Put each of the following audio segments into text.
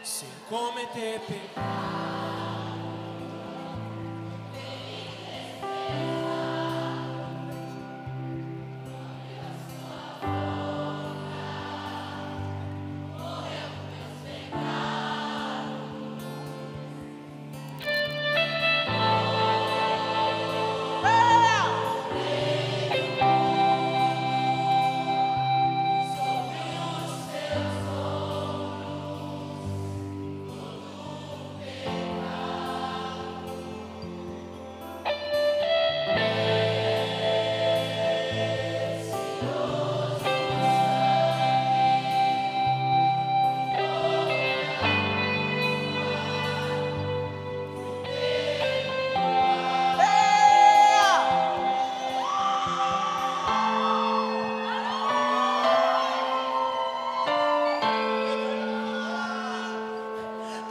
sem cometer pecado.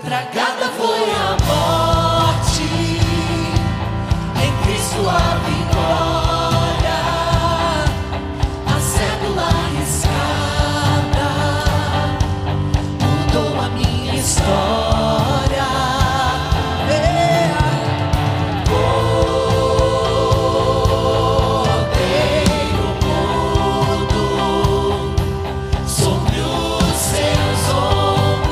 Tragada foi a morte, em Cristo a vitória, a cédula riscada mudou a minha história. Cordeiro mudo sobre os seus ombros,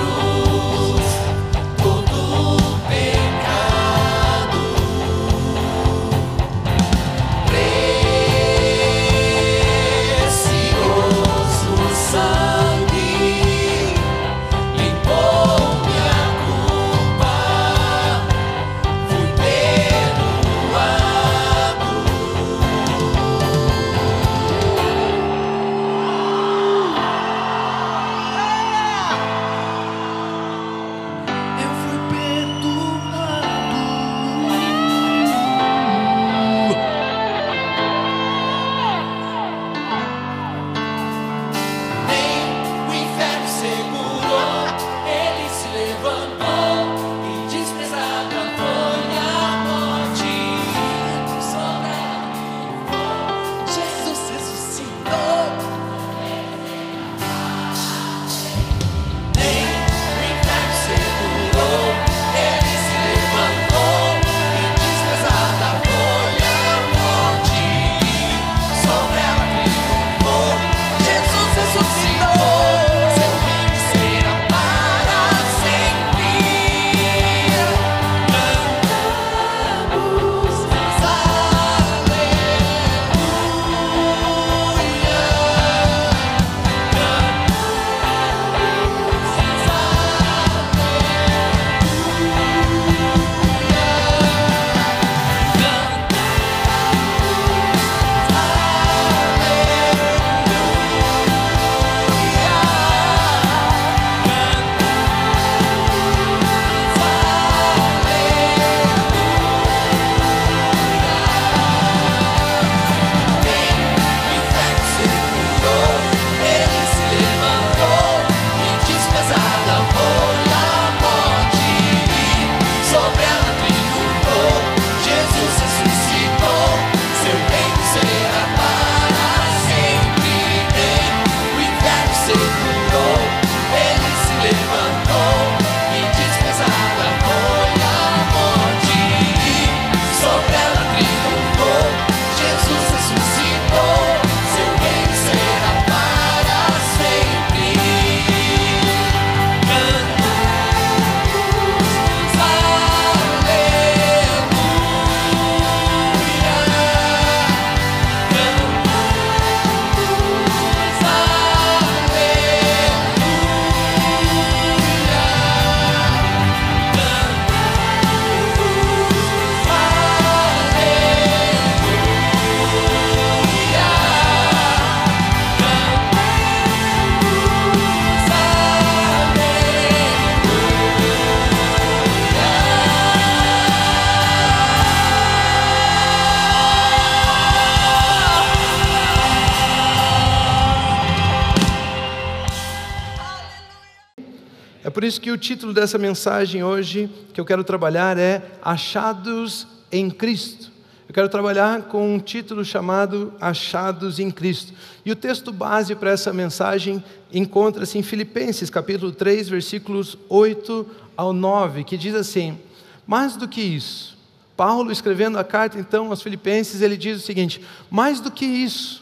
É por isso que o título dessa mensagem hoje, que eu quero trabalhar, é Achados em Cristo. Eu quero trabalhar com um título chamado Achados em Cristo. E o texto base para essa mensagem encontra-se em Filipenses, capítulo 3, versículos 8 ao 9, que diz assim: mais do que isso, Paulo escrevendo a carta então aos Filipenses, ele diz o seguinte: mais do que isso,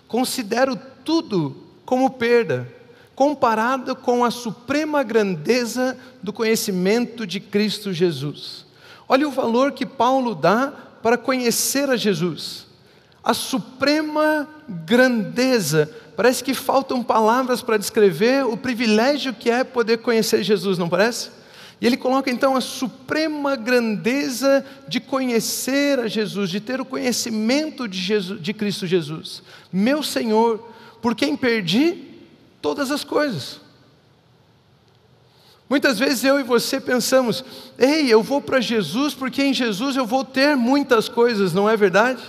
considero tudo como perda, comparado com a suprema grandeza do conhecimento de Cristo Jesus. Olha o valor que Paulo dá para conhecer a Jesus. A suprema grandeza. Parece que faltam palavras para descrever o privilégio que é poder conhecer Jesus, não parece? E ele coloca então a suprema grandeza de conhecer a Jesus, de ter o conhecimento de Cristo Jesus. Meu Senhor, por quem perdi todas as coisas. Muitas vezes eu e você pensamos: ei, eu vou para Jesus porque em Jesus eu vou ter muitas coisas, não é verdade?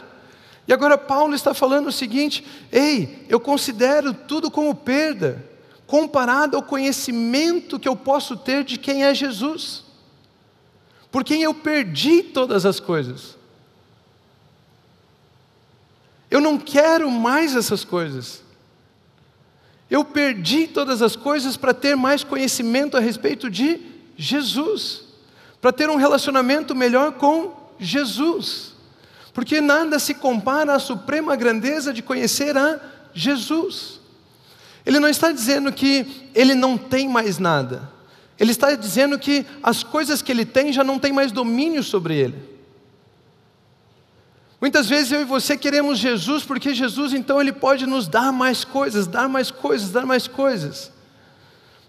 E agora Paulo está falando o seguinte: ei, eu considero tudo como perda, comparado ao conhecimento que eu posso ter de quem é Jesus, por quem eu perdi todas as coisas. Eu não quero mais essas coisas. Eu perdi todas as coisas para ter mais conhecimento a respeito de Jesus, para ter um relacionamento melhor com Jesus, porque nada se compara à suprema grandeza de conhecer a Jesus. Ele não está dizendo que ele não tem mais nada, ele está dizendo que as coisas que ele tem já não tem mais domínio sobre ele. Muitas vezes eu e você queremos Jesus, porque Jesus então ele pode nos dar mais coisas, dar mais coisas, dar mais coisas.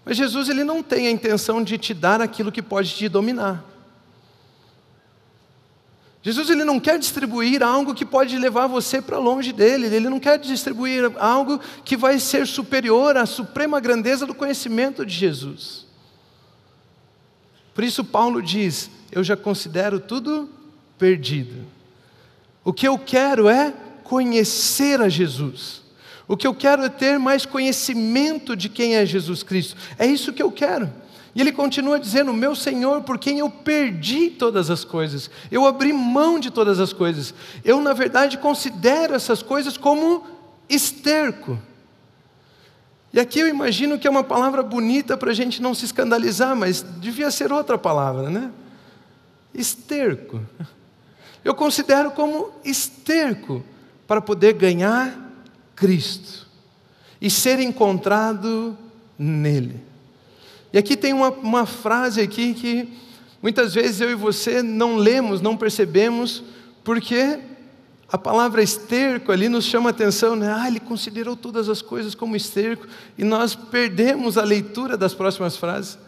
Mas Jesus ele não tem a intenção de te dar aquilo que pode te dominar. Jesus ele não quer distribuir algo que pode levar você para longe dele. Ele não quer distribuir algo que vai ser superior à suprema grandeza do conhecimento de Jesus. Por isso Paulo diz: eu já considero tudo perdido. O que eu quero é conhecer a Jesus. O que eu quero é ter mais conhecimento de quem é Jesus Cristo. É isso que eu quero. E ele continua dizendo: meu Senhor, por quem eu perdi todas as coisas. Eu abri mão de todas as coisas. Eu, na verdade, considero essas coisas como esterco. E aqui eu imagino que é uma palavra bonita para a gente não se escandalizar, mas devia ser outra palavra, né? Esterco. Eu considero como esterco para poder ganhar Cristo e ser encontrado nele. E aqui tem uma frase aqui que muitas vezes eu e você não lemos, não percebemos, porque a palavra esterco ali nos chama a atenção, né? Ele considerou todas as coisas como esterco, e nós perdemos a leitura das próximas frases.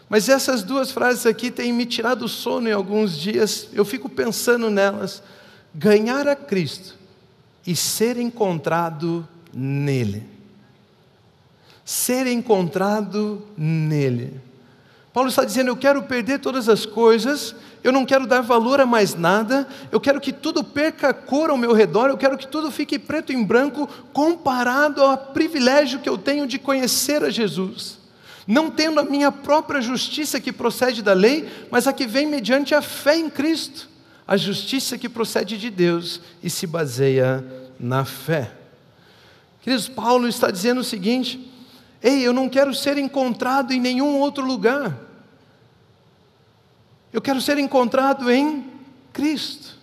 Mas essas duas frases aqui têm me tirado o sono em alguns dias. Eu fico pensando nelas. Ganhar a Cristo e ser encontrado nele. Ser encontrado nele. Paulo está dizendo: eu quero perder todas as coisas, eu não quero dar valor a mais nada, eu quero que tudo perca a cor ao meu redor, eu quero que tudo fique preto em branco, comparado ao privilégio que eu tenho de conhecer a Jesus. Não tendo a minha própria justiça que procede da lei, mas a que vem mediante a fé em Cristo, a justiça que procede de Deus e se baseia na fé. Queridos, Paulo está dizendo o seguinte: ei, eu não quero ser encontrado em nenhum outro lugar, eu quero ser encontrado em Cristo.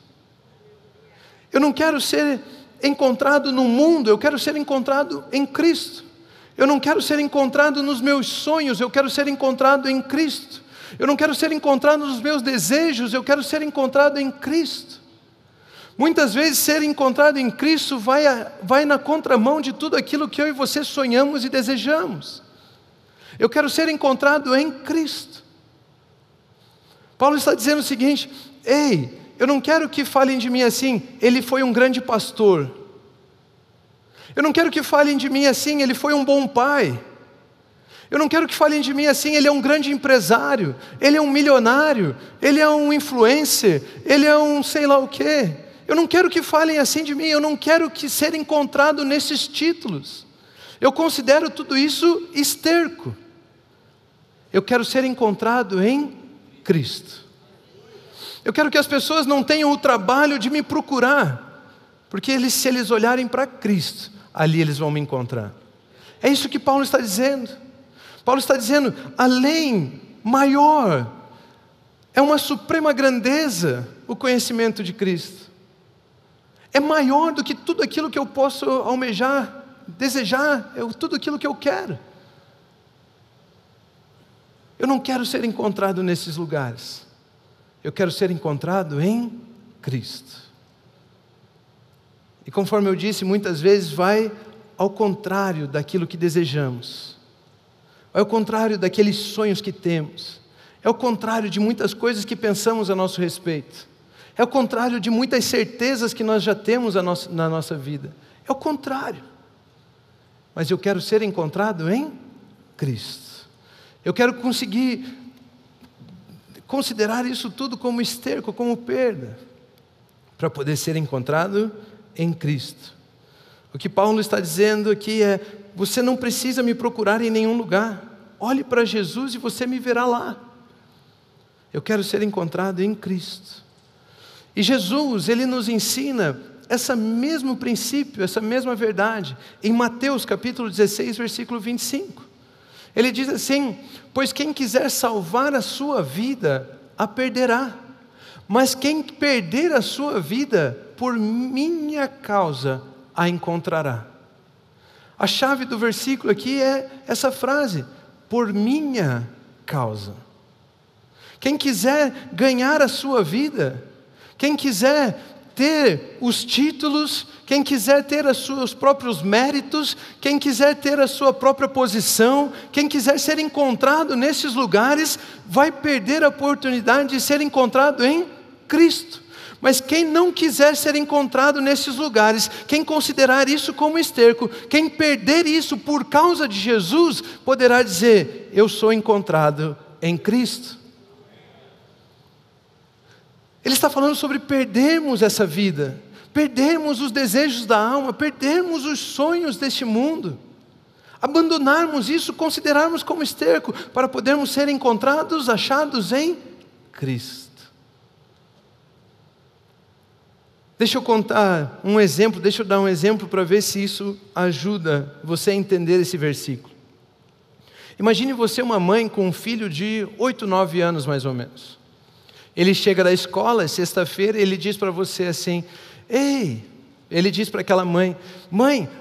Eu não quero ser encontrado no mundo, eu quero ser encontrado em Cristo. Eu não quero ser encontrado nos meus sonhos, eu quero ser encontrado em Cristo. Eu não quero ser encontrado nos meus desejos, eu quero ser encontrado em Cristo. Muitas vezes ser encontrado em Cristo vai na contramão de tudo aquilo que eu e você sonhamos e desejamos. Eu quero ser encontrado em Cristo. Paulo está dizendo o seguinte: ei, eu não quero que falem de mim assim: ele foi um grande pastor. Eu não quero que falem de mim assim: ele foi um bom pai. Eu não quero que falem de mim assim: ele é um grande empresário, ele é um milionário, ele é um influencer, ele é um sei lá o quê. Eu não quero que falem assim de mim, eu não quero que ser encontrado nesses títulos. Eu considero tudo isso esterco. Eu quero ser encontrado em Cristo. Eu quero que as pessoas não tenham o trabalho de me procurar, porque se eles olharem para Cristo, ali eles vão me encontrar. É isso que Paulo está dizendo. Paulo está dizendo, além, maior, é uma suprema grandeza o conhecimento de Cristo. É maior do que tudo aquilo que eu posso almejar, desejar, tudo aquilo que eu quero. Eu não quero ser encontrado nesses lugares. Eu quero ser encontrado em Cristo. E conforme eu disse, muitas vezes vai ao contrário daquilo que desejamos. Vai ao contrário daqueles sonhos que temos. É o contrário de muitas coisas que pensamos a nosso respeito. É o contrário de muitas certezas que nós já temos na nossa vida. É o contrário. Mas eu quero ser encontrado em Cristo. Eu quero conseguir considerar isso tudo como esterco, como perda, para poder ser encontrado em Cristo. O que Paulo está dizendo aqui é, você não precisa me procurar em nenhum lugar. Olhe para Jesus e você me verá lá. Eu quero ser encontrado em Cristo. E Jesus, Ele nos ensina esse mesmo princípio, essa mesma verdade, em Mateus capítulo 16, versículo 25. Ele diz assim, pois quem quiser salvar a sua vida, a perderá. Mas quem perder a sua vida, por minha causa, a encontrará. A chave do versículo aqui é essa frase, por minha causa. Quem quiser ganhar a sua vida, quem quiser ter os títulos, quem quiser ter os seus próprios méritos, quem quiser ter a sua própria posição, quem quiser ser encontrado nesses lugares, vai perder a oportunidade de ser encontrado em Cristo. Mas quem não quiser ser encontrado nesses lugares, quem considerar isso como esterco, quem perder isso por causa de Jesus, poderá dizer, eu sou encontrado em Cristo. Ele está falando sobre perdermos essa vida, perdermos os desejos da alma, perdermos os sonhos deste mundo, abandonarmos isso, considerarmos como esterco, para podermos ser encontrados, achados em Cristo. Deixa eu contar um exemplo, deixa eu dar um exemplo para ver se isso ajuda você a entender esse versículo. Imagine você uma mãe com um filho de 8, 9 anos mais ou menos. Ele chega da escola, sexta-feira, ele diz para você assim, ele diz para aquela mãe,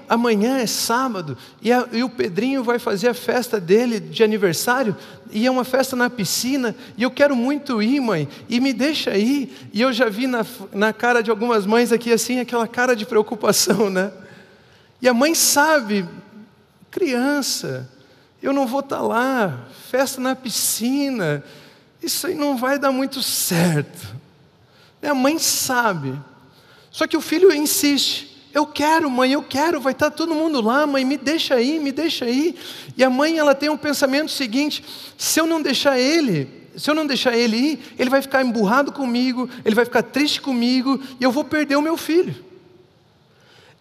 amanhã é sábado, e o Pedrinho vai fazer a festa dele de aniversário, e é uma festa na piscina, e eu quero muito ir, mãe, e me deixa ir. E eu já vi na cara de algumas mães aqui assim, aquela cara de preocupação, né? E a mãe sabe, criança, eu não vou estar lá, festa na piscina, isso aí não vai dar muito certo. A mãe sabe. Só que o filho insiste. Eu quero, mãe, eu quero, vai estar todo mundo lá, mãe, me deixa ir, me deixa ir. E a mãe, ela tem um pensamento seguinte, se eu não deixar ele ir, ele vai ficar emburrado comigo, ele vai ficar triste comigo, e eu vou perder o meu filho.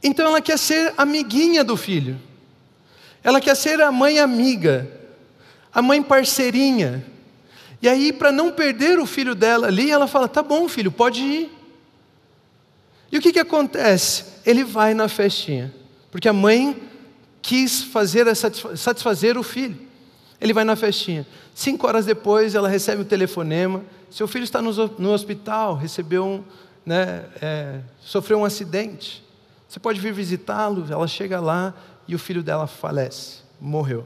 Então ela quer ser amiguinha do filho. Ela quer ser a mãe amiga, a mãe parceirinha. E aí, para não perder o filho dela ali, ela fala, tá bom, filho, pode ir. E o que acontece? Ele vai na festinha, porque a mãe quis satisfazer o filho. Ele vai na festinha. 5 horas depois, ela recebe um telefonema, seu filho está no hospital, sofreu um acidente. Você pode vir visitá-lo? Ela chega lá e o filho dela falece, morreu.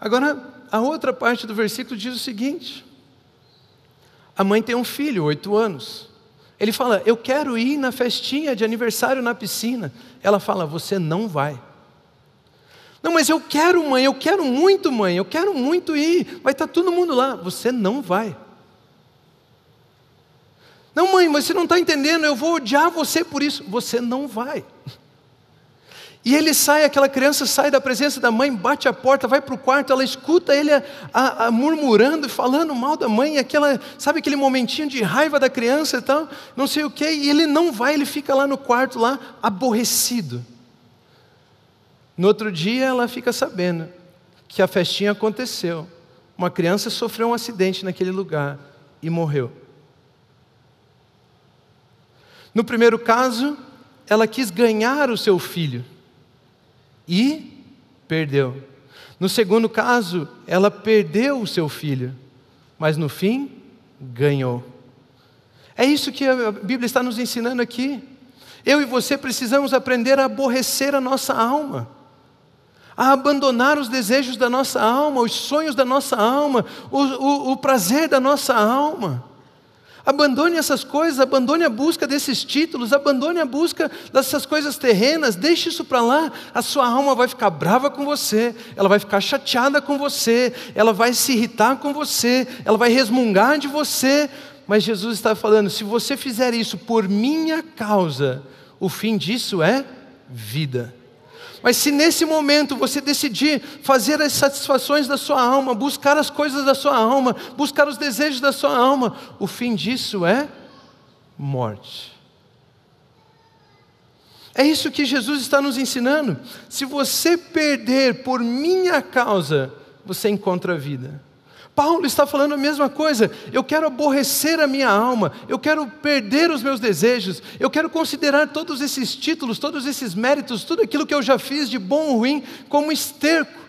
Agora, a outra parte do versículo diz o seguinte, a mãe tem um filho, 8 anos, ele fala, eu quero ir na festinha de aniversário na piscina, ela fala, você não vai. Não, mas eu quero, mãe, eu quero muito ir, vai estar todo mundo lá, você não vai. Não, mãe, mas você não está entendendo, eu vou odiar você por isso, você não vai. E ele sai, aquela criança sai da presença da mãe, bate a porta, vai para o quarto, ela escuta ele murmurando e falando mal da mãe, sabe aquele momentinho de raiva da criança e tal, não sei o quê, e ele não vai, ele fica lá no quarto, lá, aborrecido. No outro dia ela fica sabendo que a festinha aconteceu, Uma criança sofreu um acidente naquele lugar e morreu. No primeiro caso, ela quis ganhar o seu filho e perdeu. No segundo caso, ela perdeu o seu filho, mas no fim, ganhou. É isso que a Bíblia está nos ensinando aqui. Eu e você precisamos aprender a aborrecer a nossa alma, a abandonar os desejos da nossa alma, os sonhos da nossa alma, o prazer da nossa alma. Abandone essas coisas, abandone a busca desses títulos, abandone a busca dessas coisas terrenas, deixe isso para lá. A sua alma vai ficar brava com você, ela vai ficar chateada com você, ela vai se irritar com você, ela vai resmungar de você. Mas Jesus está falando, se você fizer isso por minha causa, o fim disso é vida. Mas se nesse momento você decidir fazer as satisfações da sua alma, buscar as coisas da sua alma, buscar os desejos da sua alma, o fim disso é morte. É isso que Jesus está nos ensinando. Se você perder por minha causa, você encontra a vida. Paulo está falando a mesma coisa. Eu quero aborrecer a minha alma, eu quero perder os meus desejos, eu quero considerar todos esses títulos, todos esses méritos, tudo aquilo que eu já fiz de bom ou ruim, como esterco,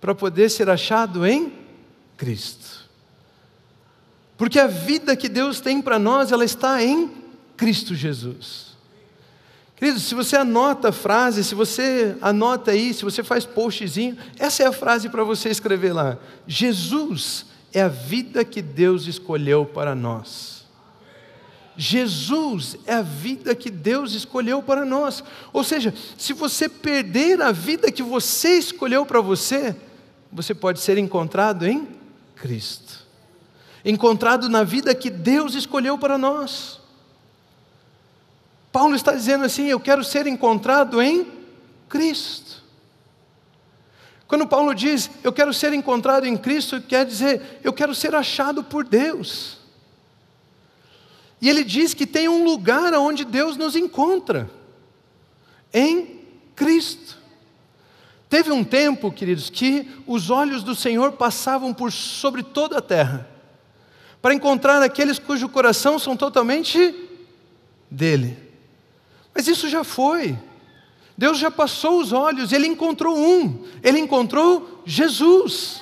para poder ser achado em Cristo. Porque a vida que Deus tem para nós, ela está em Cristo Jesus. Queridos, se você anota a frase, se você anota aí, se você faz postzinho, essa é a frase para você escrever lá. Jesus é a vida que Deus escolheu para nós. Jesus é a vida que Deus escolheu para nós. Ou seja, se você perder a vida que você escolheu para você, você pode ser encontrado em Cristo. Encontrado na vida que Deus escolheu para nós. Paulo está dizendo assim, eu quero ser encontrado em Cristo. Quando Paulo diz, eu quero ser encontrado em Cristo, quer dizer, eu quero ser achado por Deus. E ele diz que tem um lugar onde Deus nos encontra, em Cristo. Teve um tempo, queridos, que os olhos do Senhor passavam por sobre toda a terra, para encontrar aqueles cujo coração são totalmente dele. Mas isso já foi. Deus já passou os olhos, Ele encontrou Ele encontrou Jesus.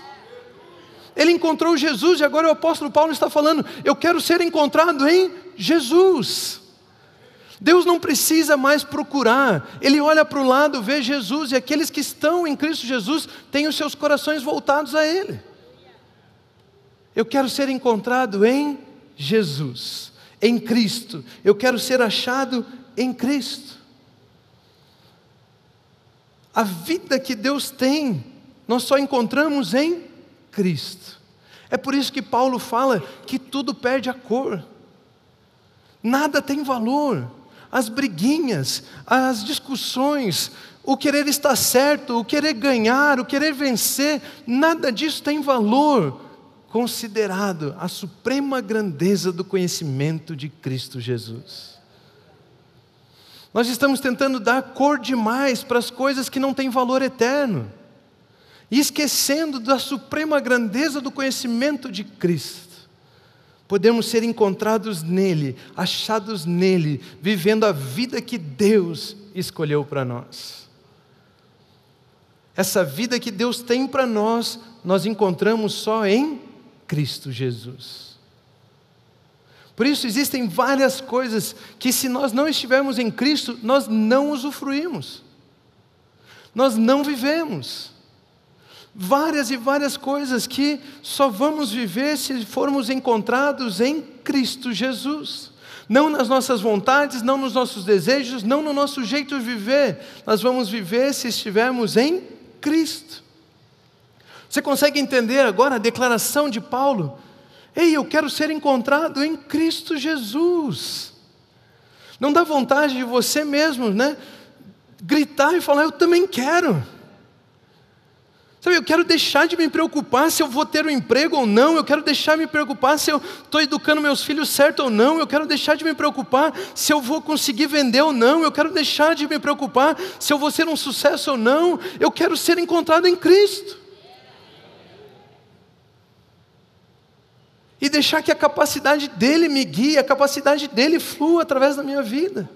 Ele encontrou Jesus e agora o apóstolo Paulo está falando, eu quero ser encontrado em Jesus. Deus não precisa mais procurar, Ele olha para o lado, vê Jesus e aqueles que estão em Cristo Jesus têm os seus corações voltados a Ele. Eu quero ser encontrado em Jesus, em Cristo, eu quero ser achado em Cristo. A vida que Deus tem, nós só encontramos em Cristo. É por isso que Paulo fala que tudo perde a cor. Nada tem valor. As briguinhas, as discussões, o querer estar certo, o querer ganhar, o querer vencer, nada disso tem valor, considerado a suprema grandeza do conhecimento de Cristo Jesus. Nós estamos tentando dar cor demais para as coisas que não têm valor eterno, e esquecendo da suprema grandeza do conhecimento de Cristo. Podemos ser encontrados nele, achados nele, vivendo a vida que Deus escolheu para nós. Essa vida que Deus tem para nós, nós encontramos só em Cristo Jesus. Por isso existem várias coisas que se nós não estivermos em Cristo, nós não usufruímos. Nós não vivemos. Várias e várias coisas que só vamos viver se formos encontrados em Cristo Jesus. Não nas nossas vontades, não nos nossos desejos, não no nosso jeito de viver. Nós vamos viver se estivermos em Cristo. Você consegue entender agora a declaração de Paulo? Ei, eu quero ser encontrado em Cristo Jesus. Não dá vontade de você mesmo, né? Gritar e falar, eu também quero. Sabe, eu quero deixar de me preocupar se eu vou ter um emprego ou não, eu quero deixar de me preocupar se eu estou educando meus filhos certo ou não, eu quero deixar de me preocupar se eu vou conseguir vender ou não, eu quero deixar de me preocupar se eu vou ser um sucesso ou não, eu quero ser encontrado em Cristo. e deixar que a capacidade dele me guie, a capacidade dele flua através da minha vida.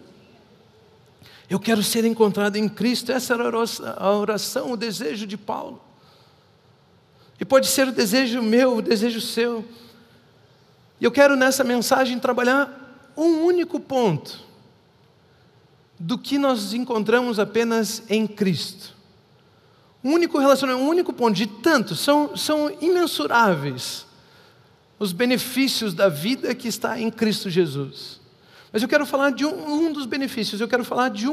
Eu quero ser encontrado em Cristo. Essa era a oração, o desejo de Paulo. E pode ser o desejo meu, o desejo seu. E eu quero nessa mensagem trabalhar um único ponto do que nós encontramos apenas em Cristo. Um único relacionamento, um único ponto de tantos, são imensuráveis os benefícios da vida que está em Cristo Jesus. Mas eu quero falar de um dos benefícios, eu quero falar de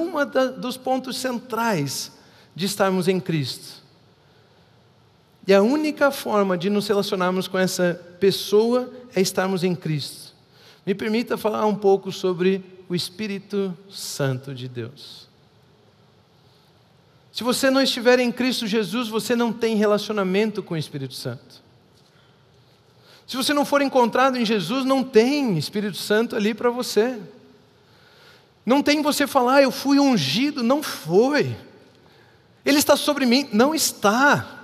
dos pontos centrais de estarmos em Cristo. E a única forma de nos relacionarmos com essa pessoa é estarmos em Cristo. Me permita falar um pouco sobre o Espírito Santo de Deus. Se você não estiver em Cristo Jesus, você não tem relacionamento com o Espírito Santo. Se você não for encontrado em Jesus, não tem Espírito Santo ali para você. Não tem você falar, eu fui ungido, não foi. Ele está sobre mim, não está.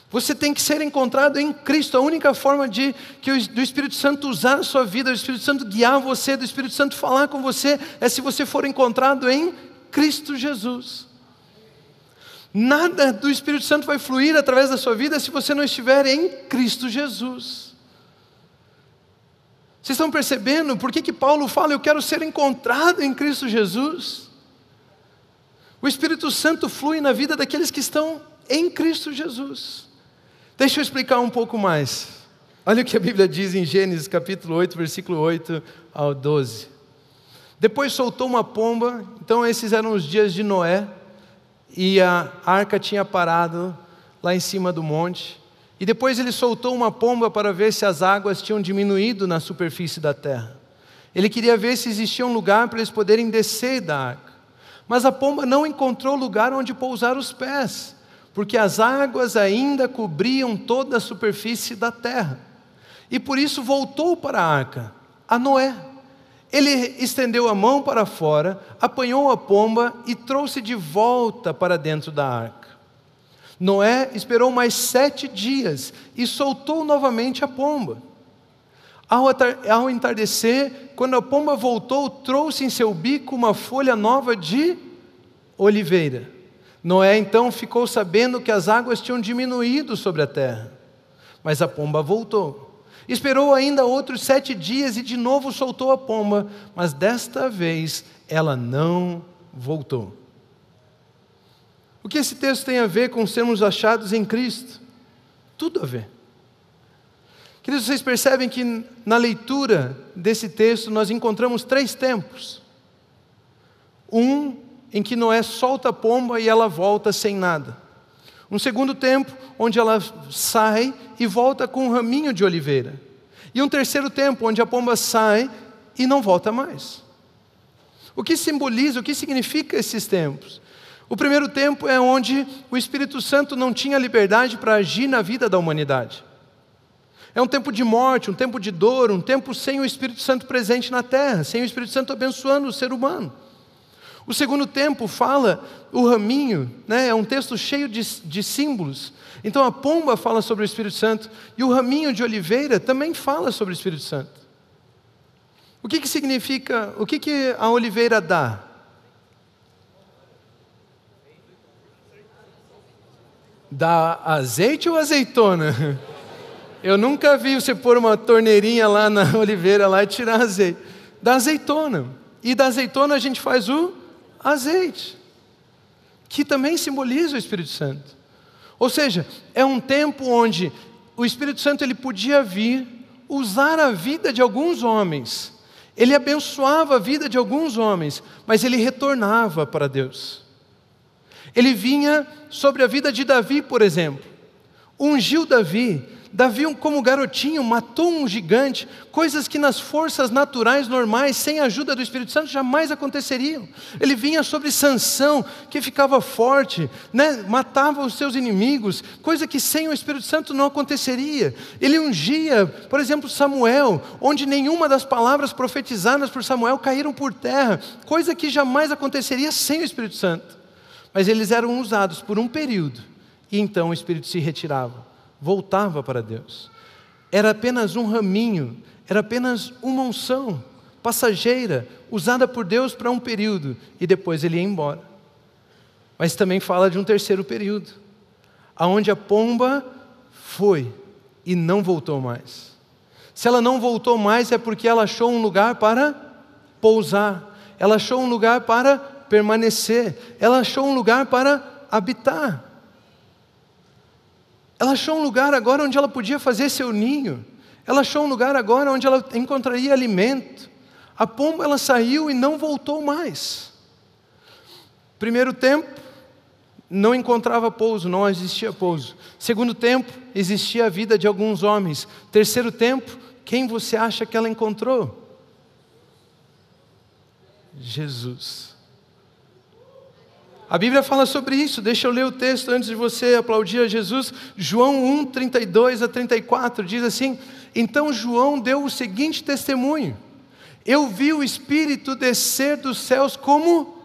Você tem que ser encontrado em Cristo. A única forma do Espírito Santo usar a sua vida, do Espírito Santo guiar você, do Espírito Santo falar com você, é se você for encontrado em Cristo Jesus. Nada do Espírito Santo vai fluir através da sua vida se você não estiver em Cristo Jesus. Vocês estão percebendo por que Paulo fala, eu quero ser encontrado em Cristo Jesus? O Espírito Santo flui na vida daqueles que estão em Cristo Jesus. Deixa eu explicar um pouco mais. Olha o que a Bíblia diz em Gênesis capítulo 8, versículo 8 ao 12. Depois soltou uma pomba, então esses eram os dias de Noé, e a arca tinha parado lá em cima do monte. E depois ele soltou uma pomba para ver se as águas tinham diminuído na superfície da terra. Ele queria ver se existia um lugar para eles poderem descer da arca. Mas a pomba não encontrou lugar onde pousar os pés, porque as águas ainda cobriam toda a superfície da terra. E por isso voltou para a arca, a Noé. Ele estendeu a mão para fora, apanhou a pomba e trouxe de volta para dentro da arca. Noé esperou mais 7 dias e soltou novamente a pomba. Ao entardecer, quando a pomba voltou, trouxe em seu bico uma folha nova de oliveira. Noé então ficou sabendo que as águas tinham diminuído sobre a terra. Mas a pomba voltou. Esperou ainda outros 7 dias e de novo soltou a pomba, mas desta vez ela não voltou. O que esse texto tem a ver com sermos achados em Cristo? Tudo a ver. Queridos, vocês percebem que na leitura desse texto nós encontramos 3 tempos. Um em que Noé solta a pomba e ela volta sem nada. Um segundo tempo, onde ela sai e volta com um raminho de oliveira. E um terceiro tempo, onde a pomba sai e não volta mais. O que simboliza, o que significa esses tempos? O primeiro tempo é onde o Espírito Santo não tinha liberdade para agir na vida da humanidade. É um tempo de morte, um tempo de dor, um tempo sem o Espírito Santo presente na terra, sem o Espírito Santo abençoando o ser humano. O segundo tempo fala o raminho, né? É um texto cheio de símbolos. Então a pomba fala sobre o Espírito Santo e o raminho de oliveira também fala sobre o Espírito Santo. O que significa, o que a oliveira dá? Dá azeite ou azeitona? Eu nunca vi você pôr uma torneirinha lá na oliveira lá e tirar azeite. Da azeitona. E da azeitona a gente faz o azeite, que também simboliza o Espírito Santo. Ou seja, é um tempo onde o Espírito Santo ele podia vir, usar a vida de alguns homens. Ele abençoava a vida de alguns homens, mas ele retornava para Deus. Ele vinha sobre a vida de Davi, por exemplo. Ungiu Davi. Davi, como garotinho, matou um gigante, coisas que nas forças naturais normais, sem a ajuda do Espírito Santo, jamais aconteceriam. Ele vinha sobre Sansão, que ficava forte, né? Matava os seus inimigos, coisa que sem o Espírito Santo não aconteceria. Ele ungia, por exemplo, Samuel, onde nenhuma das palavras profetizadas por Samuel caíram por terra, coisa que jamais aconteceria sem o Espírito Santo. Mas eles eram usados por um período, e então o Espírito se retirava. Voltava para Deus. era apenas um raminho, era apenas uma unção passageira, usada por Deus para um período, e depois ele ia embora. Mas também fala de um terceiro período, aonde a pomba foi e não voltou mais. Se ela não voltou mais é porque ela achou um lugar para pousar, ela achou um lugar para permanecer, ela achou um lugar para habitar. Ela achou um lugar agora onde ela podia fazer seu ninho, ela achou um lugar agora onde ela encontraria alimento. A pomba, ela saiu e não voltou mais. Primeiro tempo, não encontrava pouso, não existia pouso. Segundo tempo, existia a vida de alguns homens. Terceiro tempo, quem você acha que ela encontrou? Jesus. A Bíblia fala sobre isso, deixa eu ler o texto antes de você aplaudir a Jesus. João 1, 32 a 34, diz assim: então João deu o seguinte testemunho: eu vi o Espírito descer dos céus como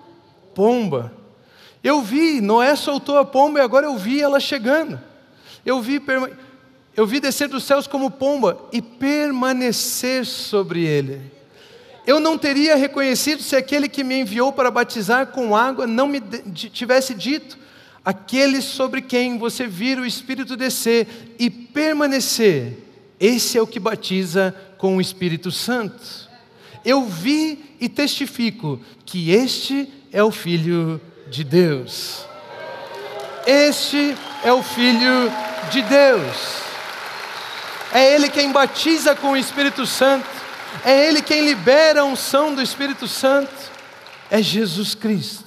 pomba. Eu vi, Noé soltou a pomba e agora eu vi ela chegando. Eu vi descer dos céus como pomba e permanecer sobre ele. Eu não teria reconhecido se aquele que me enviou para batizar com água não me tivesse dito: aquele sobre quem você vir o Espírito descer e permanecer, esse é o que batiza com o Espírito Santo. Eu vi e testifico que este é o Filho de Deus. Este é o Filho de Deus. É Ele quem batiza com o Espírito Santo. É Ele quem libera a unção do Espírito Santo. É Jesus Cristo.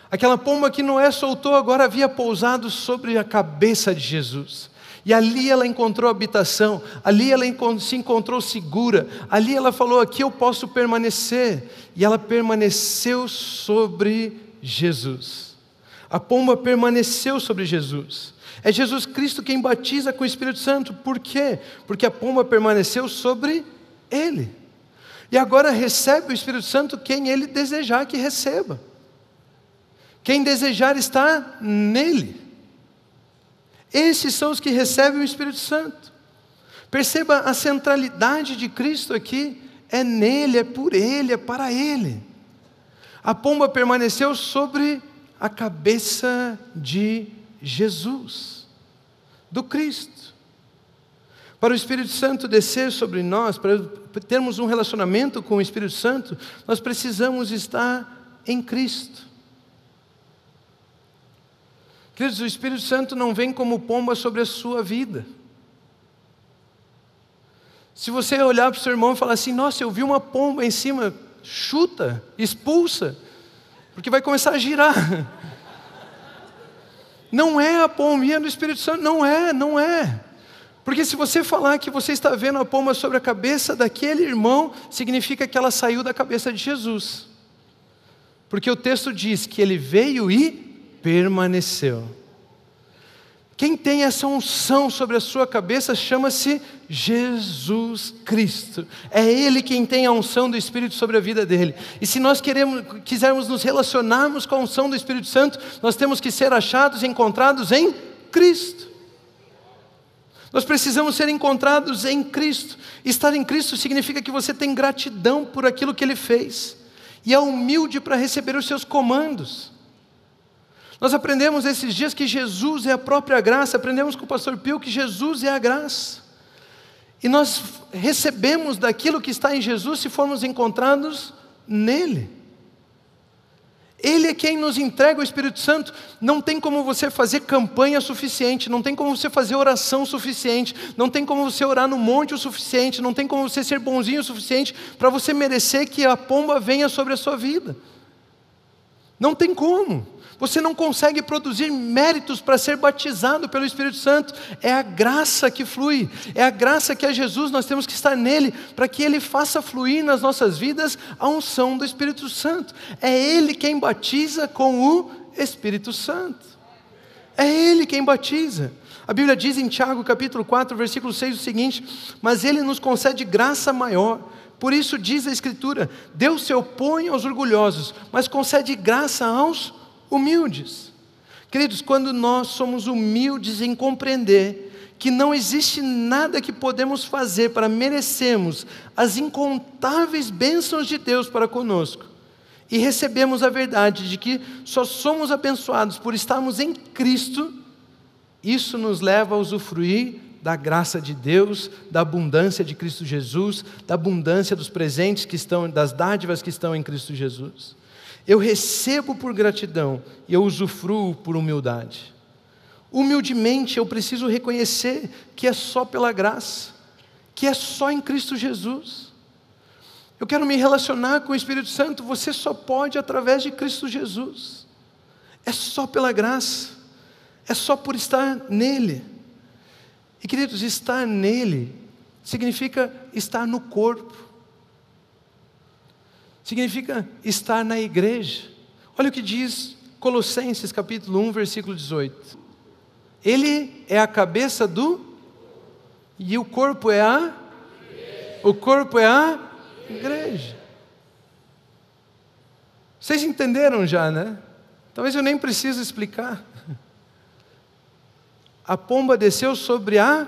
Aquela pomba que Noé soltou agora havia pousado sobre a cabeça de Jesus. E ali ela encontrou habitação, ali ela se encontrou segura, ali ela falou: aqui eu posso permanecer. E ela permaneceu sobre Jesus. A pomba permaneceu sobre Jesus. É Jesus Cristo quem batiza com o Espírito Santo. Por quê? Porque a pomba permaneceu sobre Ele. E agora recebe o Espírito Santo quem Ele desejar que receba. Quem desejar estar nele. Esses são os que recebem o Espírito Santo. Perceba a centralidade de Cristo aqui. É nele, é por Ele, é para Ele. A pomba permaneceu sobre a cabeça de Jesus, do Cristo. Para o Espírito Santo descer sobre nós, para termos um relacionamento com o Espírito Santo, nós precisamos estar em Cristo. Queridos, o Espírito Santo não vem como pomba sobre a sua vida. Se você olhar para o seu irmão e falar assim: nossa, eu vi uma pomba em cima, chuta, expulsa, porque vai começar a girar. Não é a pombinha do Espírito Santo, não é. Porque se você falar que você está vendo a pomba sobre a cabeça daquele irmão, significa que ela saiu da cabeça de Jesus. Porque o texto diz que ele veio e permaneceu. Quem tem essa unção sobre a sua cabeça chama-se Jesus Cristo. É Ele quem tem a unção do Espírito sobre a vida dele. E se nós quisermos nos relacionarmos com a unção do Espírito Santo, nós temos que ser achados e encontrados em Cristo. Nós precisamos ser encontrados em Cristo. Estar em Cristo significa que você tem gratidão por aquilo que Ele fez. E é humilde para receber os seus comandos. Nós aprendemos esses dias que Jesus é a própria graça. Aprendemos com o pastor Pio que Jesus é a graça. E nós recebemos daquilo que está em Jesus se formos encontrados nele. Ele é quem nos entrega o Espírito Santo. Não tem como você fazer campanha suficiente, não tem como você fazer oração suficiente, não tem como você orar no monte o suficiente, não tem como você ser bonzinho o suficiente para você merecer que a pomba venha sobre a sua vida. Não tem como. Você não consegue produzir méritos para ser batizado pelo Espírito Santo. É a graça que flui. É a graça que é Jesus. Nós temos que estar nele para que Ele faça fluir nas nossas vidas a unção do Espírito Santo. É Ele quem batiza com o Espírito Santo. É Ele quem batiza. A Bíblia diz em Tiago capítulo 4, versículo 6 o seguinte: mas Ele nos concede graça maior. Por isso diz a Escritura: Deus se opõe aos orgulhosos, mas concede graça aos humildes. Queridos, quando nós somos humildes em compreender que não existe nada que podemos fazer para merecermos as incontáveis bênçãos de Deus para conosco, e recebemos a verdade de que só somos abençoados por estarmos em Cristo, isso nos leva a usufruir da graça de Deus, da abundância de Cristo Jesus, da abundância dos presentes que estão, das dádivas que estão em Cristo Jesus. Eu recebo por gratidão e eu usufruo por humildade. Humildemente eu preciso reconhecer que é só pela graça, que é só em Cristo Jesus. Eu quero me relacionar com o Espírito Santo, você só pode através de Cristo Jesus. É só pela graça, é só por estar nele. E queridos, estar nele significa estar no corpo, significa estar na igreja. Olha o que diz Colossenses capítulo 1, versículo 18. Ele é a cabeça e o corpo é a igreja. Vocês entenderam já, né? Talvez eu nem precise explicar. A pomba desceu sobre a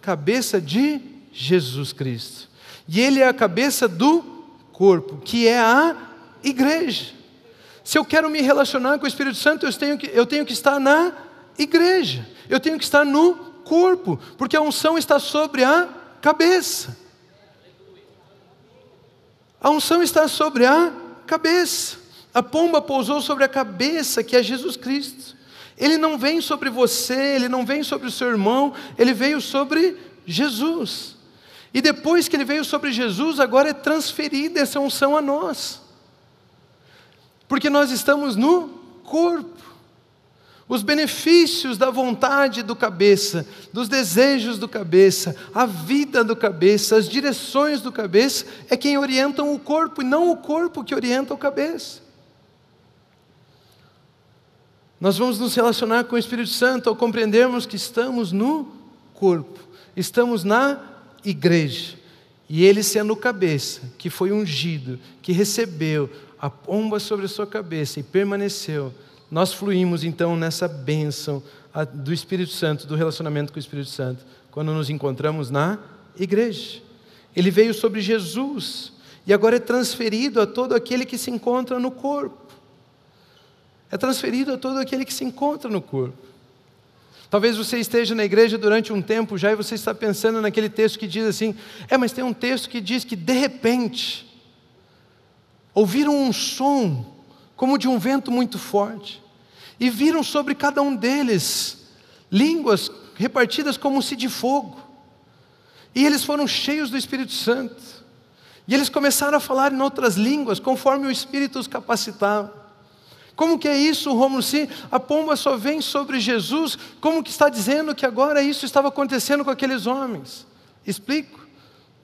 cabeça de Jesus Cristo. E ele é a cabeça do corpo, que é a igreja. Se eu quero me relacionar com o Espírito Santo, eu tenho que estar na igreja. Eu tenho que estar no corpo, porque a unção está sobre a cabeça. A unção está sobre a cabeça. A pomba pousou sobre a cabeça, que é Jesus Cristo. Ele não vem sobre você, ele não vem sobre o seu irmão, ele veio sobre Jesus. E depois que ele veio sobre Jesus, agora é transferida essa unção a nós. Porque nós estamos no corpo. Os benefícios da vontade do cabeça, dos desejos do cabeça, a vida do cabeça, as direções do cabeça, é quem orientam o corpo, e não o corpo que orienta o cabeça. Nós vamos nos relacionar com o Espírito Santo ao compreendermos que estamos no corpo, estamos na igreja, e ele sendo o cabeça, que foi ungido, que recebeu a pomba sobre a sua cabeça e permaneceu, nós fluímos então nessa bênção do Espírito Santo, do relacionamento com o Espírito Santo, quando nos encontramos na igreja. Ele veio sobre Jesus, e agora é transferido a todo aquele que se encontra no corpo. É transferido a todo aquele que se encontra no corpo. Talvez você esteja na igreja durante um tempo já, e você está pensando naquele texto que diz assim, mas tem um texto que diz que de repente, ouviram um som, como de um vento muito forte, e viram sobre cada um deles línguas repartidas como se de fogo, e eles foram cheios do Espírito Santo, e eles começaram a falar em outras línguas, conforme o Espírito os capacitava. Como que é isso, Rômulo? Se a pomba só vem sobre Jesus, como que está dizendo que agora isso estava acontecendo com aqueles homens? Explico,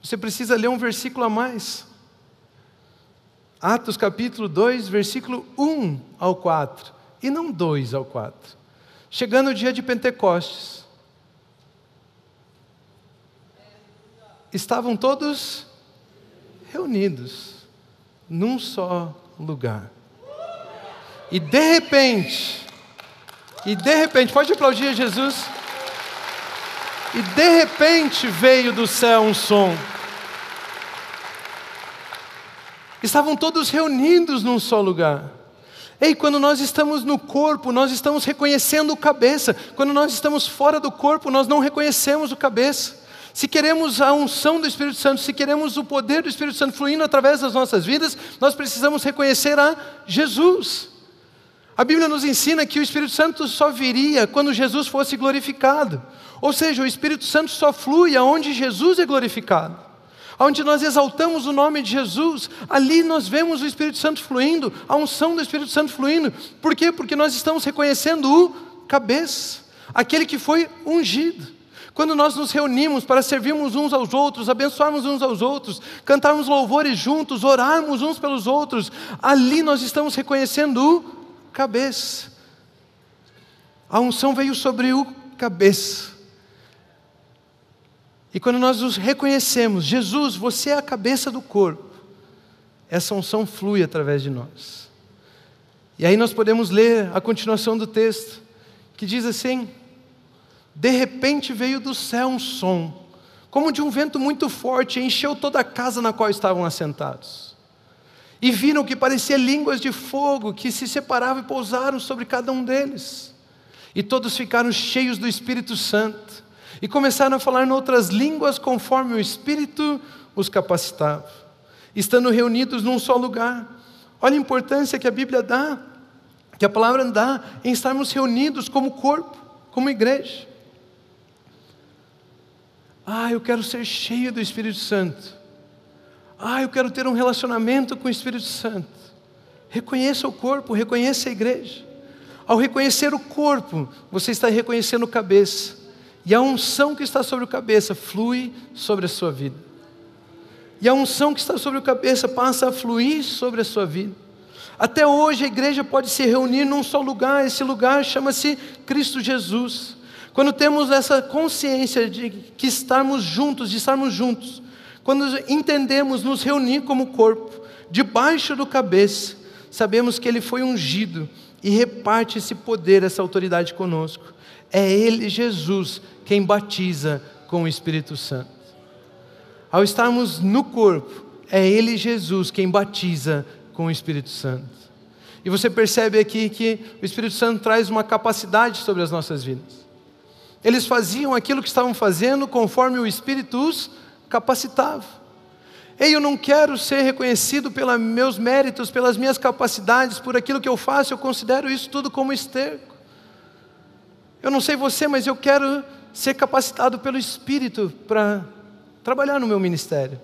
você precisa ler um versículo a mais. Atos capítulo 2, versículo 1 ao 4, e não 2 ao 4. Chegando o dia de Pentecostes, estavam todos reunidos num só lugar. E de repente, pode aplaudir a Jesus? E de repente veio do céu um som. Estavam todos reunidos num só lugar. Quando nós estamos no corpo, nós estamos reconhecendo o cabeça. Quando nós estamos fora do corpo, nós não reconhecemos o cabeça. Se queremos a unção do Espírito Santo, se queremos o poder do Espírito Santo fluindo através das nossas vidas, nós precisamos reconhecer a Jesus. A Bíblia nos ensina que o Espírito Santo só viria quando Jesus fosse glorificado. Ou seja, o Espírito Santo só flui aonde Jesus é glorificado. Onde nós exaltamos o nome de Jesus, ali nós vemos o Espírito Santo fluindo, a unção do Espírito Santo fluindo. Por quê? Porque nós estamos reconhecendo o cabeça, aquele que foi ungido. Quando nós nos reunimos para servirmos uns aos outros, abençoarmos uns aos outros, cantarmos louvores juntos, orarmos uns pelos outros, ali nós estamos reconhecendo o cabeça. A unção veio sobre o cabeça. E quando nós nos reconhecemos, Jesus, você é a cabeça do corpo, essa unção flui através de nós. E aí nós podemos ler a continuação do texto, que diz assim: De repente veio do céu um som, como de um vento muito forte, e encheu toda a casa na qual estavam assentados. E viram que parecia línguas de fogo, que se separavam e pousaram sobre cada um deles. E todos ficaram cheios do Espírito Santo, e começaram a falar em outras línguas, conforme o Espírito os capacitava. Estando reunidos num só lugar. Olha a importância que a Bíblia dá, que a palavra dá, em estarmos reunidos como corpo, como igreja. Eu quero ser cheio do Espírito Santo. Eu quero ter um relacionamento com o Espírito Santo. Reconheça o corpo, reconheça a igreja. Ao reconhecer o corpo, você está reconhecendo o cabeça. E a unção que está sobre o cabeça flui sobre a sua vida. E a unção que está sobre o cabeça passa a fluir sobre a sua vida. Até hoje a igreja pode se reunir num só lugar. Esse lugar chama-se Cristo Jesus. Quando temos essa consciência de que estarmos juntos, quando entendemos nos reunir como corpo, debaixo do cabeça, sabemos que Ele foi ungido e reparte esse poder, essa autoridade conosco. É Ele, Jesus, quem batiza com o Espírito Santo. Ao estarmos no corpo, é Ele, Jesus, quem batiza com o Espírito Santo. E você percebe aqui que o Espírito Santo traz uma capacidade sobre as nossas vidas. Eles faziam aquilo que estavam fazendo conforme o Espírito os capacitava. Eu não quero ser reconhecido pelos meus méritos, pelas minhas capacidades, por aquilo que eu faço. Eu considero isso tudo como esterco. Eu não sei você, mas eu quero ser capacitado pelo Espírito para trabalhar no meu ministério,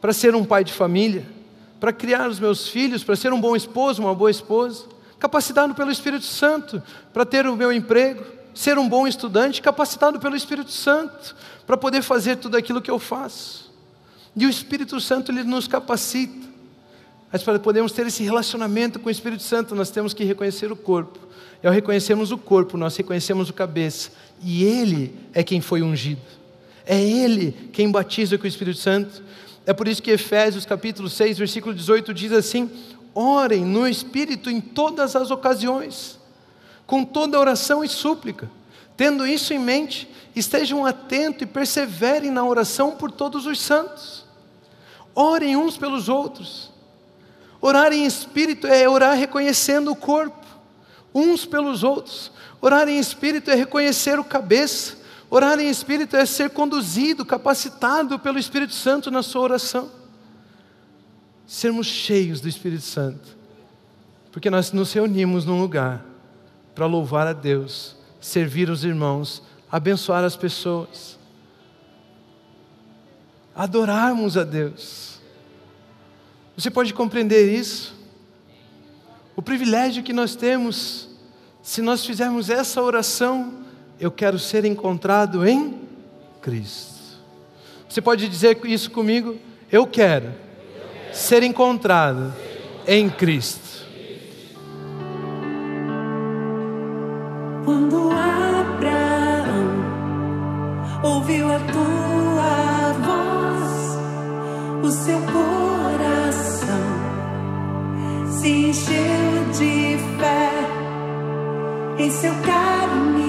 para ser um pai de família, para criar os meus filhos, para ser um bom esposo, uma boa esposa, capacitado pelo Espírito Santo para ter o meu emprego, ser um bom estudante, capacitado pelo Espírito Santo para poder fazer tudo aquilo que eu faço. E o Espírito Santo, Ele nos capacita. Mas para podermos ter esse relacionamento com o Espírito Santo, nós temos que reconhecer o corpo. E ao reconhecermos o corpo, nós reconhecemos o cabeça. E Ele é quem foi ungido. É Ele quem batiza com o Espírito Santo. É por isso que Efésios capítulo 6, versículo 18 diz assim: orem no Espírito em todas as ocasiões, com toda oração e súplica. Tendo isso em mente, estejam atentos e perseverem na oração por todos os santos. Orem uns pelos outros. Orar em Espírito é orar reconhecendo o corpo, uns pelos outros. Orar em Espírito é reconhecer o cabeça. Orar em Espírito é ser conduzido, capacitado pelo Espírito Santo na sua oração. Sermos cheios do Espírito Santo, porque nós nos reunimos num lugar para louvar a Deus, servir os irmãos, abençoar as pessoas, adorarmos a Deus. Você pode compreender isso? O privilégio que nós temos, se nós fizermos essa oração: eu quero ser encontrado em Cristo. Você pode dizer isso comigo? Eu quero ser encontrado em Cristo. Quando Abraão ouviu a tua voz, o seu coração se encheu de fé em seu caminho.